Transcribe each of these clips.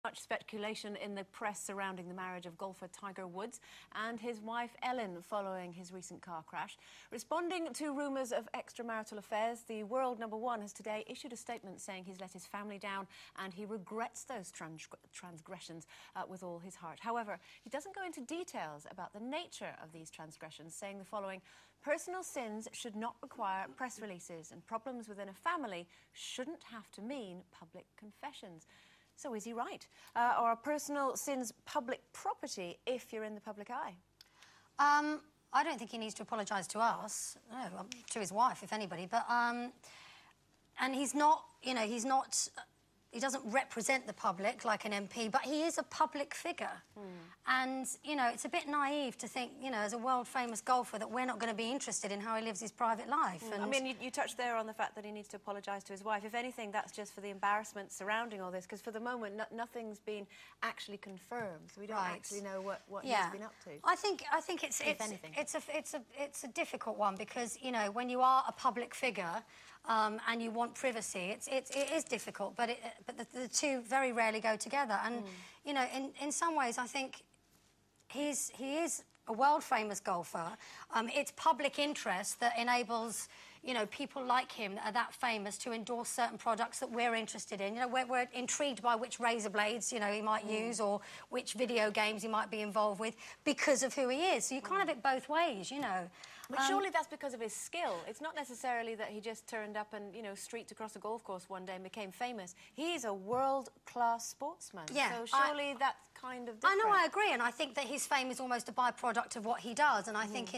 Much speculation in the press surrounding the marriage of golfer Tiger Woods and his wife Ellen following his recent car crash. Responding to rumours of extramarital affairs, the world number one has today issued a statement saying he's let his family down and he regrets those transgressions with all his heart. However, he doesn't go into details about the nature of these transgressions, saying the following: personal sins should not require press releases, and problems within a family shouldn't have to mean public confessions. So is he right? Or are personal sins public property if you're in the public eye? I don't think he needs to apologise to us. No, to his wife, if anybody. But and he's not, you know, he's not. He doesn't represent the public like an MP, but he is a public figure. And, you know, it's a bit naive to think, you know, as a world-famous golfer, that we're not going to be interested in how he lives his private life. And I mean, you touched there on the fact that he needs to apologise to his wife. If anything, that's just for the embarrassment surrounding all this, because for the moment, nothing's been actually confirmed, so we don't actually know what he's been up to. I think it's a difficult one, because, you know, when you are a public figure and you want privacy, it is difficult, but the two very rarely go together. And you know, in some ways, I think he is a world-famous golfer. It's public interest that enables, you know, people like him that are that famous to endorse certain products that we're interested in. You know, we're intrigued by which razor blades, you know, he might use, or which video games he might be involved with, because of who he is. So you kind of have it both ways, you know. But surely that's because of his skill. It's not necessarily that he just turned up and, you know, streaked across a golf course one day and became famous. He's a world-class sportsman. Yeah, so surely that's kind of different. I know, I agree, and I think that his fame is almost a byproduct of what he does. And I think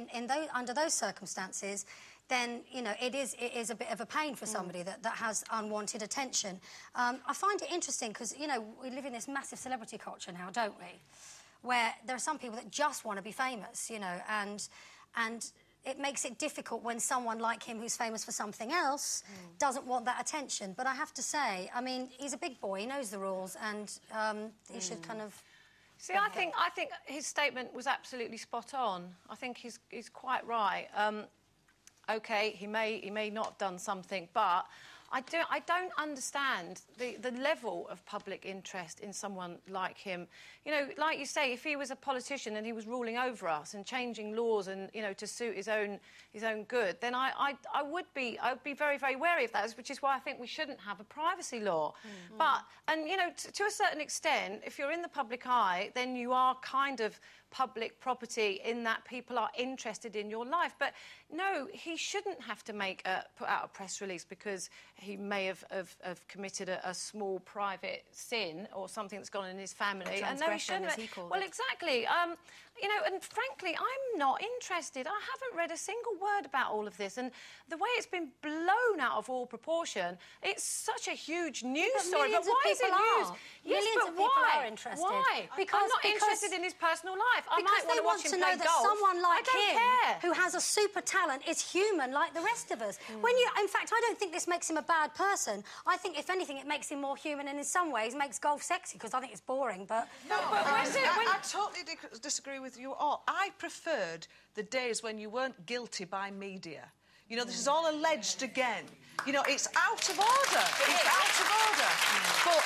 under those circumstances, then, you know, it is a bit of a pain for somebody that has unwanted attention. I find it interesting because, you know, we live in this massive celebrity culture now, don't we? Where there are some people that just want to be famous, you know, and it makes it difficult when someone like him, who's famous for something else, doesn't want that attention. But I have to say, I mean, he's a big boy, he knows the rules, and he should kind of... See, I think his statement was absolutely spot on. I think he's quite right. OK, he may not have done something, but I don't understand the level of public interest in someone like him. You know, like you say, if he was a politician and he was ruling over us and changing laws and, you know, to suit his own good, then I would be very, very wary of that, which is why I think we shouldn't have a privacy law. But, and, you know, to a certain extent, if you're in the public eye, then you are kind of public property in that people are interested in your life. But no, he shouldn't have to put out a press release because he may have committed a small private sin or something that's gone in his family. And no, he shouldn't. As he called well, it. Exactly. You know, and frankly, I'm not interested. I haven't read a single word about all of this, and the way it's been blown out of all proportion, it's such a huge news story. But why is it news? Yes, millions but of people why? are interested. Why? I'm not interested in his personal life. I might Because they want to know that someone like him, who has a super talent, is human like the rest of us. In fact, I don't think this makes him a bad person. I think, if anything, it makes him more human, and in some ways makes golf sexy, because I think it's boring. But no, I totally disagree with you all. I preferred the days when you weren't guilty by media. You know, this is all alleged again. You know, it's out of order. It's out of order. But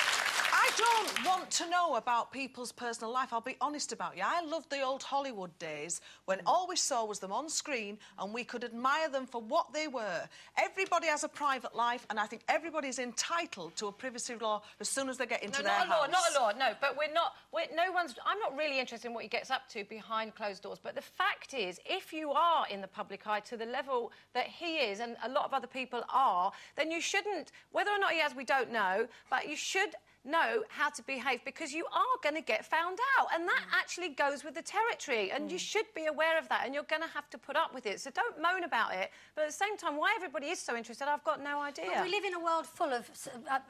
I don't want to know about people's personal life. I'll be honest about you. I loved the old Hollywood days when all we saw was them on screen and we could admire them for what they were. Everybody has a private life, and I think everybody's entitled to a privacy law as soon as they get into their house. Not a law, no. But I'm not really interested in what he gets up to behind closed doors. But the fact is, if you are in the public eye to the level that he is, and a lot of other people are, then you shouldn't, whether or not he has, we don't know, but you should know how to behave, because you are going to get found out, and that actually goes with the territory, and you should be aware of that, and you're going to have to put up with it. So don't moan about it, but at the same time, why everybody is so interested, I've got no idea. But we live in a world full of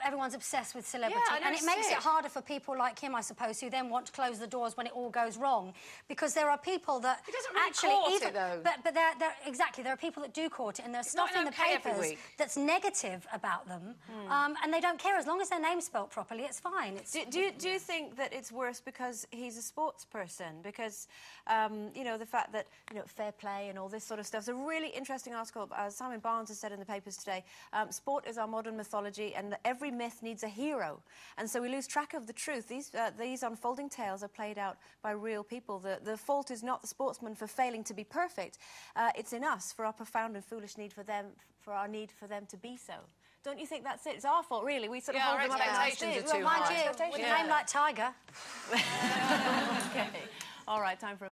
everyone's obsessed with celebrity, and it makes it harder for people like him, I suppose, who then want to close the doors when it all goes wrong, because there are people that he doesn't really court it, though. But there are people that do court it, and there's stuff in the papers that's negative about them, and they don't care as long as their name's spelt properly. it's fine. Do you think that it's worse because he's a sports person? Because, you know, the fact that, you know, fair play and all this sort of stuff. It's a really interesting article, Simon Barnes has said in the papers today, sport is our modern mythology and every myth needs a hero. And so we lose track of the truth. These unfolding tales are played out by real people. The fault is not the sportsman for failing to be perfect. It's in us for our profound and foolish need for them, for our need for them to be so. Don't you think that's it? It's our fault, really. We sort of hold them up. Expectations are too Mind high. you, with a name like Tiger. Okay. All right, time for